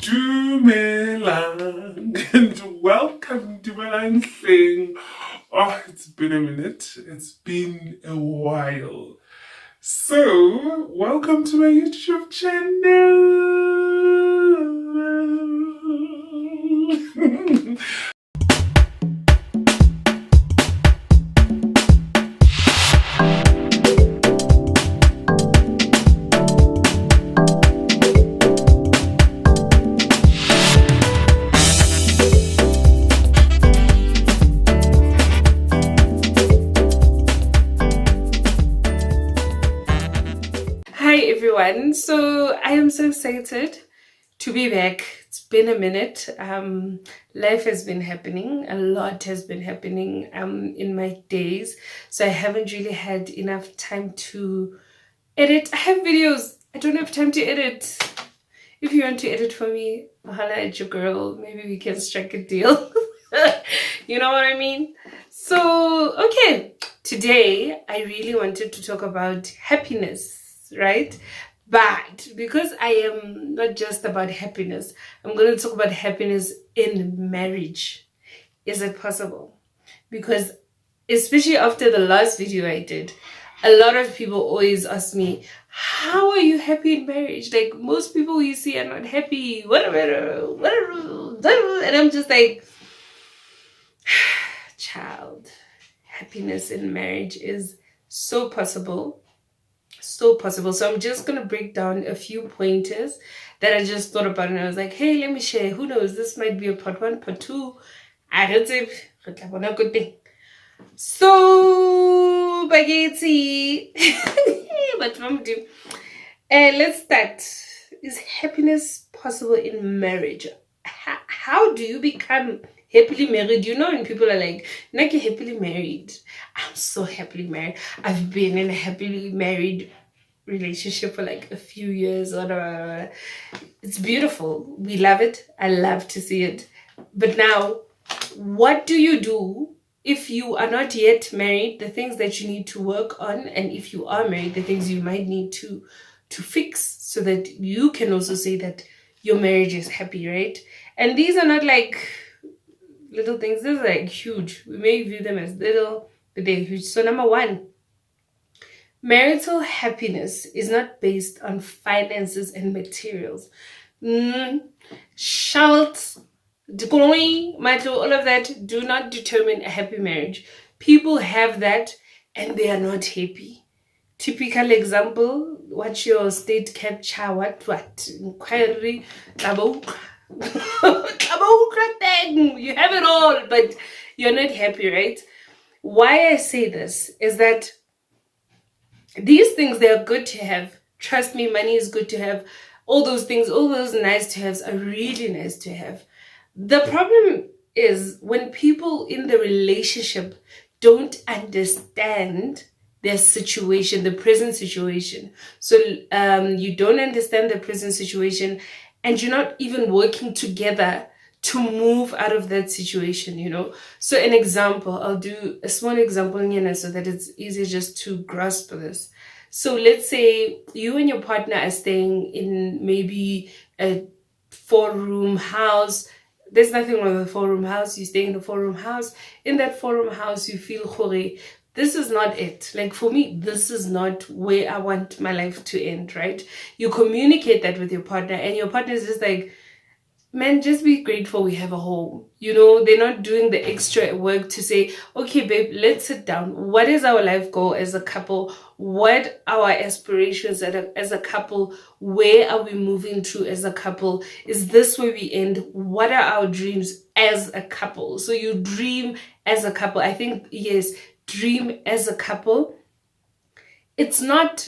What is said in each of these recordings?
Dumelang and welcome to Dumelang hleng. Oh, it's been a minute. It's been a while. So, welcome to my YouTube channel. Hi everyone, so I am so excited to be back. It's been a minute. Life has been happening, a lot has been happening in my days, so I haven't really had enough time to edit. I have videos, I don't have time to edit. If you want to edit for me, holla at your girl, maybe we can strike a deal. You know what I mean? So okay, today I really wanted to talk about happiness, right? But because I am not just about happiness, I'm going to talk about happiness in marriage. Is it possible? Because especially after the last video I did, a lot of people always ask me, how are you happy in marriage? Like, most people you see are not happy, whatever. And I'm just like, child, happiness in marriage is so possible. So possible. So I'm just going to break down a few pointers that I just thought about, and I was like, hey, let me share. Who knows? This might be a part 1, part 2. I don't say good thing. So, Baghetti. But let's start. Is happiness possible in marriage? How do you become happily married? You know, when people are like, "Naki happily married." I'm so happily married. I've been in a happily married relationship for like a few years. Or it's beautiful. We love it. I love to see it. But now, what do you do if you are not yet married? The things that you need to work on, and if you are married, the things you might need to fix, so that you can also say that your marriage is happy, right? And these are not like little things. These are like huge. We may view them as little, but they're huge. So number 1, marital happiness is not based on finances and materials. Shalt, all of that do not determine a happy marriage. People have that and they are not happy. Typical example, watch your state capture, what inquiry, you have it all, but you're not happy, right? Why I say this is that these things, they are good to have. Trust me, money is good to have. All those things, all those nice to haves are really nice to have. The problem is when people in the relationship don't understand their situation, the present situation. So you don't understand the present situation, and you're not even working together to move out of that situation, you know. So an example, I'll do a small example, so that it's easier just to grasp this. So let's say you and your partner are staying in maybe a 4-room house. There's nothing wrong with a 4-room house. You stay in a 4-room house. In that 4-room house, you feel this is not it. Like, for me, this is not where I want my life to end, right? You communicate that with your partner, and your partner is just like, man, just be grateful we have a home. You know, they're not doing the extra work to say, okay, babe, let's sit down. What is our life goal as a couple? What are our aspirations as a couple? Where are we moving to as a couple? Is this where we end? What are our dreams as a couple? So you dream as a couple. I think, yes, dream as a couple. It's not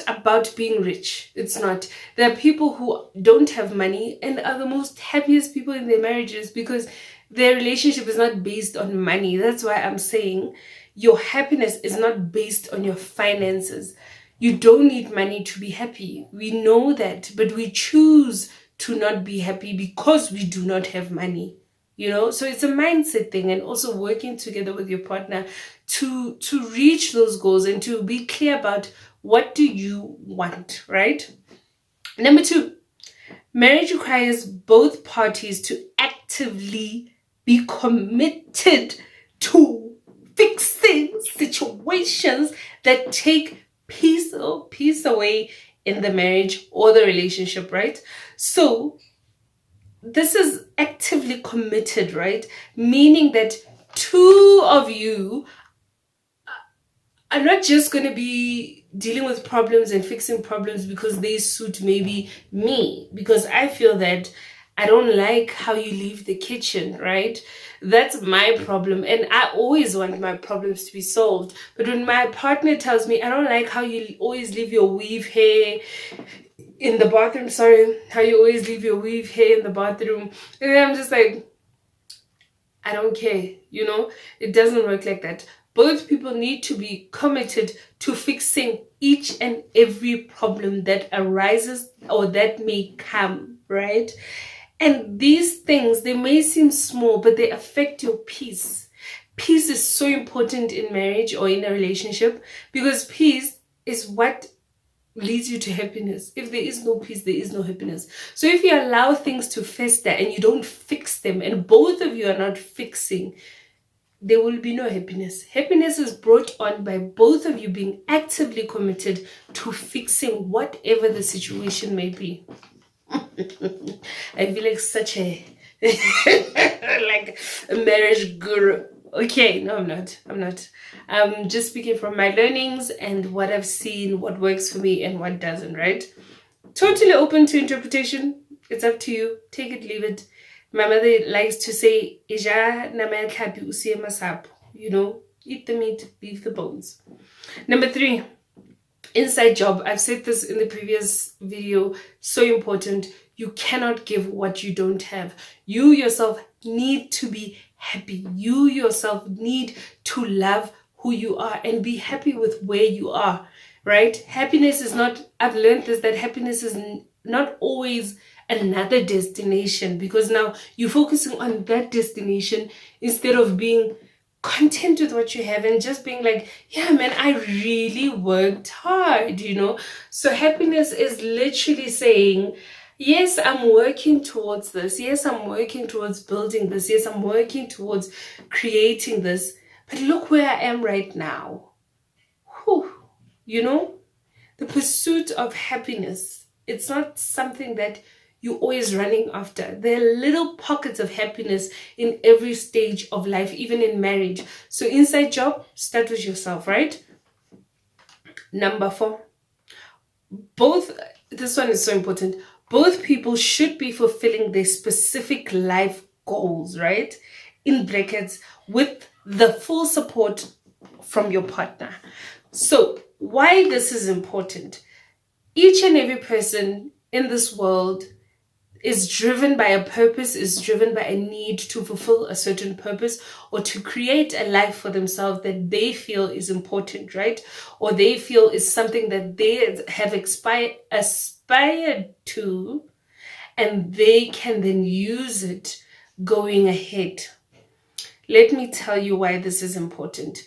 about being rich. It's not. There are people who don't have money and are the most happiest people in their marriages because their relationship is not based on money. That's why I'm saying your happiness is not based on your finances. You don't need money to be happy. We know that, but we choose to not be happy because we do not have money. You know, so it's a mindset thing, and also working together with your partner to reach those goals and to be clear about what do you want, right? Number 2, Marriage requires both parties to actively be committed to fixing situations that take peace away in the marriage or the relationship, right? So this is actively committed, right? Meaning that two of you are not just going to be dealing with problems and fixing problems because they suit maybe me, because I feel that I don't like how you leave the kitchen, right? That's my problem, and I always want my problems to be solved. But when my partner tells me, I don't like how you always leave your weave hair in the bathroom, sorry, how you always leave your weave hair in the bathroom, and then I'm just like, I don't care, it doesn't work like that. Both people need to be committed to fixing each and every problem that arises or that may come, right? And these things, they may seem small, but they affect your peace. Peace is so important in marriage or in a relationship, because peace is what leads you to happiness. If there is no peace, there is no happiness. So if you allow things to fester and you don't fix them, and both of you are not fixing, there will be no happiness. Happiness is brought on by both of you being actively committed to fixing whatever the situation may be. I feel like such a like a marriage guru. Okay, no, I'm not. I'm just speaking from my learnings and what I've seen, what works for me and what doesn't, right? Totally open to interpretation. It's up to you. Take it, leave it. My mother likes to say, "Ija nama kapi usiye masapo." Eat the meat, leave the bones. Number 3, inside job. I've said this in the previous video. So important. You cannot give what you don't have. You yourself need to be happy. You yourself need to love who you are and be happy with where you are, right? Happiness is not, I've learned this, that happiness is not always another destination, because now you're focusing on that destination instead of being content with what you have and just being like, yeah, man, I really worked hard, So happiness is literally saying, yes, I'm working towards this. Yes, I'm working towards building this. Yes, I'm working towards creating this. But look where I am right now. Whew. The pursuit of happiness, it's not something that you're always running after. There are little pockets of happiness in every stage of life, even in marriage. So inside job, start with yourself, right? Number 4, this one is so important. Both people should be fulfilling their specific life goals, right? In brackets, with the full support from your partner. So why this is important? Each and every person in this world is driven by a purpose, is driven by a need to fulfill a certain purpose or to create a life for themselves that they feel is important, right? Or they feel is something that they have aspired to, and they can then use it going ahead. Let me tell you why this is important.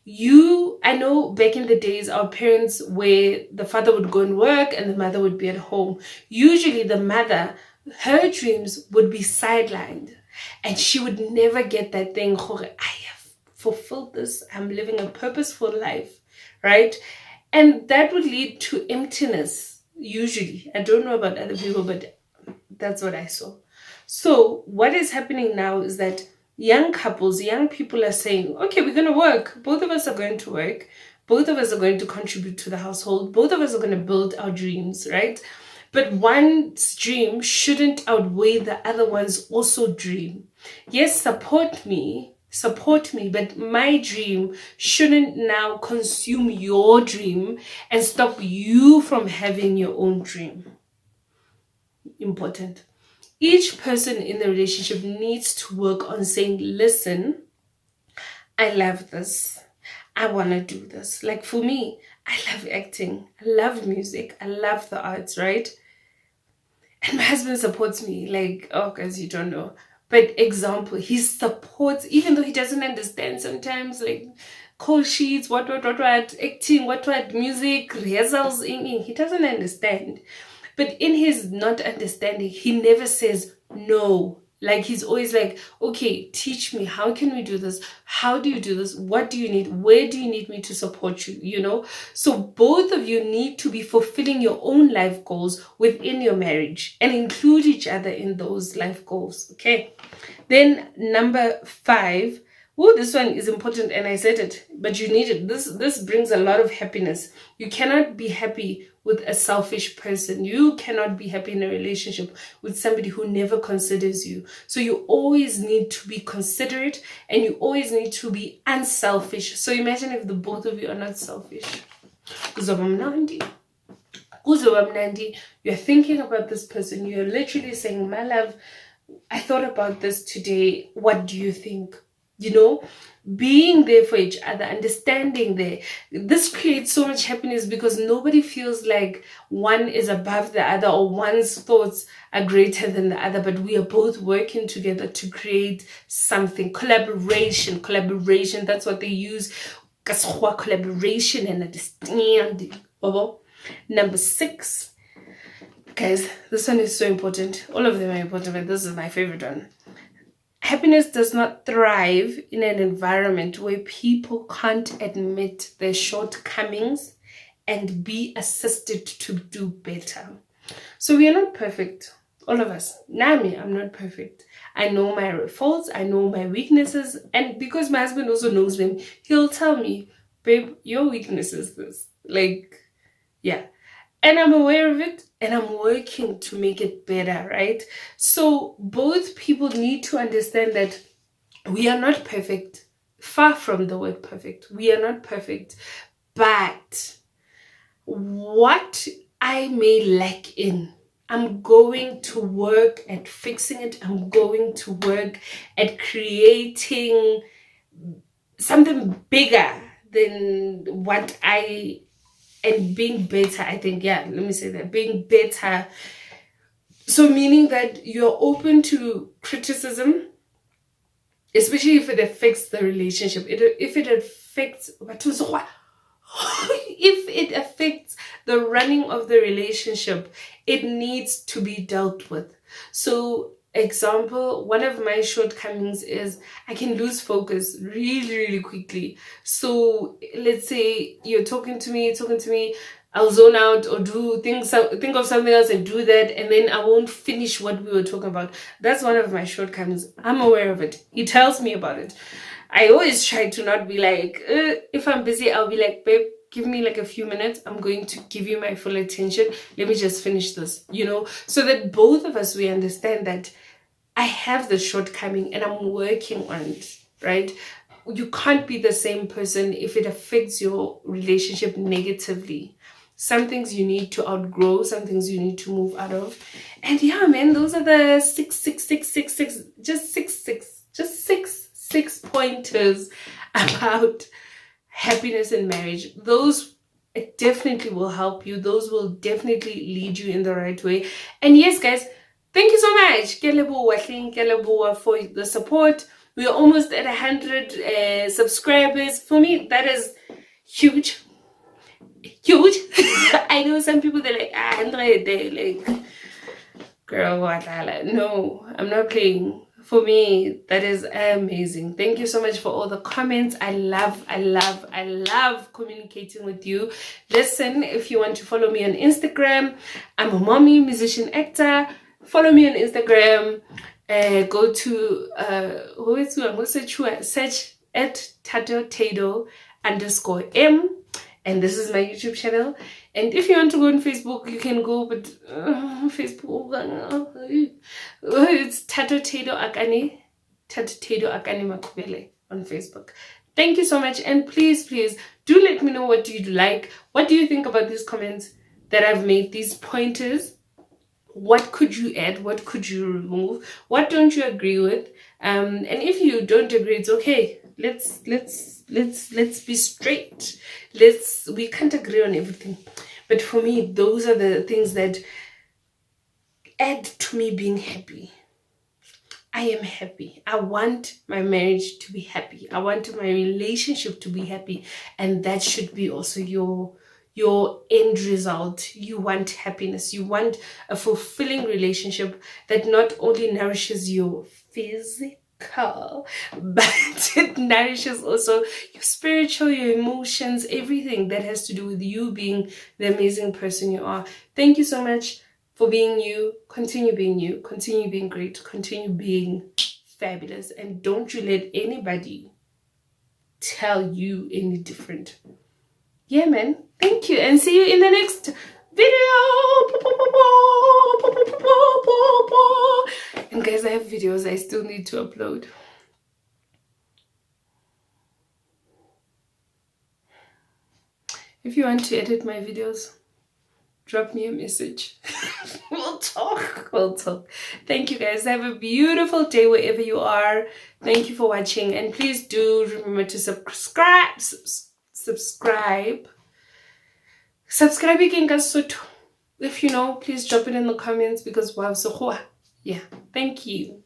I know back in the days, our parents, where the father would go and work and the mother would be at home. Usually the mother, her dreams would be sidelined and she would never get that thing, I have fulfilled this, I'm living a purposeful life, right? And that would lead to emptiness, usually. I don't know about other people, but that's what I saw. So what is happening now is that young couples, young people are saying, okay, we're going to work. Both of us are going to work. Both of us are going to contribute to the household. Both of us are going to build our dreams, right? But one's dream shouldn't outweigh the other one's also dream. Yes, support me, but my dream shouldn't now consume your dream and stop you from having your own dream. Important. Each person in the relationship needs to work on saying, listen, I love this. I want to do this. Like for me, I love acting. I love music. I love the arts, right? And my husband supports me, like, oh, guys, you don't know. But example, he supports, even though he doesn't understand sometimes, like call sheets, what, acting, what, music, rehearsals, he doesn't understand. But in his not understanding, he never says no. Like, he's always like, okay, teach me, how can we do this? How do you do this? What do you need? Where do you need me to support you? You know? So both of you need to be fulfilling your own life goals within your marriage and include each other in those life goals. Okay. Then number 5. Oh, this one is important, and I said it, but you need it. This brings a lot of happiness. You cannot be happy with a selfish person. You cannot be happy in a relationship with somebody who never considers you. So you always need to be considerate, and you always need to be unselfish. So imagine if the both of you are not selfish. Kuzoba mnandi. You're thinking about this person. You're literally saying, my love, I thought about this today. What do you think? You know, being there for each other, understanding there. This creates so much happiness because nobody feels like one is above the other or one's thoughts are greater than the other, but we are both working together to create something. Collaboration, that's what they use. Collaboration and understanding. Number 6. Guys, this one is so important. All of them are important, but this is my favorite one. Happiness does not thrive in an environment where people can't admit their shortcomings and be assisted to do better. So we are not perfect, all of us. Nami, I'm not perfect. I know my faults, I know my weaknesses, and because my husband also knows them, he'll tell me, babe, your weakness is this. Like, yeah. And I'm aware of it, and I'm working to make it better, right? So both people need to understand that we are not perfect. Far from the word perfect. We are not perfect. But what I may lack in, I'm going to work at fixing it. I'm going to work at creating something bigger than what and being better, I think, yeah, let me say that, being better. So meaning that you're open to criticism, especially if it affects the relationship. If it affects the running of the relationship, it needs to be dealt with. So example, one of my shortcomings is I can lose focus really, really quickly. So let's say you're talking to me, I'll zone out or think of something else and do that, and then I won't finish what we were talking about. That's one of my shortcomings. I'm aware of it. He tells me about it. I always try to not be like, if I'm busy, I'll be like, babe, give me like a few minutes. I'm going to give you my full attention. Let me just finish this, so that both of us, we understand that I have the shortcoming and I'm working on it, right? You can't be the same person if it affects your relationship negatively. Some things you need to outgrow, some things you need to move out of. And yeah, man, those are the 6 pointers about happiness in marriage. Those definitely will help you. Those will definitely lead you in the right way. And yes, guys, thank you so much. Ke leboha for the support. We are almost at 100 subscribers. For me, that is huge. I know some people, they're like, 100, they're like, girl, what? No, I'm not playing. For me, that is amazing. Thank you so much for all the comments. I love communicating with you. Listen, if you want to follow me on Instagram, I'm a mommy, musician, actor. Follow me on Instagram. Go to search at thatomopereo_m, and this is my YouTube channel. And if you want to go on Facebook, you can go, but Facebook, it's Thatomopereo Akane Makubele on Facebook. Thank you so much, and please do let me know what do you like. What do you think about these comments that I've made, these pointers? What could you add? What could you remove? What don't you agree with? And if you don't agree, it's okay. Let's be straight. We can't agree on everything. But for me, those are the things that add to me being happy. I am happy. I want my marriage to be happy. I want my relationship to be happy. And that should be also your your end result. You want happiness. You want a fulfilling relationship that not only nourishes your physical, but it nourishes also your spiritual, your emotions, everything that has to do with you being the amazing person you are. Thank you so much for being you. Continue being great, continue being fabulous, and don't you let anybody tell you any different. Yeah, man. Thank you, and see you in the next video. And guys, I have videos I still need to upload. If you want to edit my videos, drop me a message. We'll talk. Thank you guys. Have a beautiful day wherever you are. Thank you for watching, and please do remember to subscribe again, guys. So if you know, please drop it in the comments, because wow, so yeah, thank you.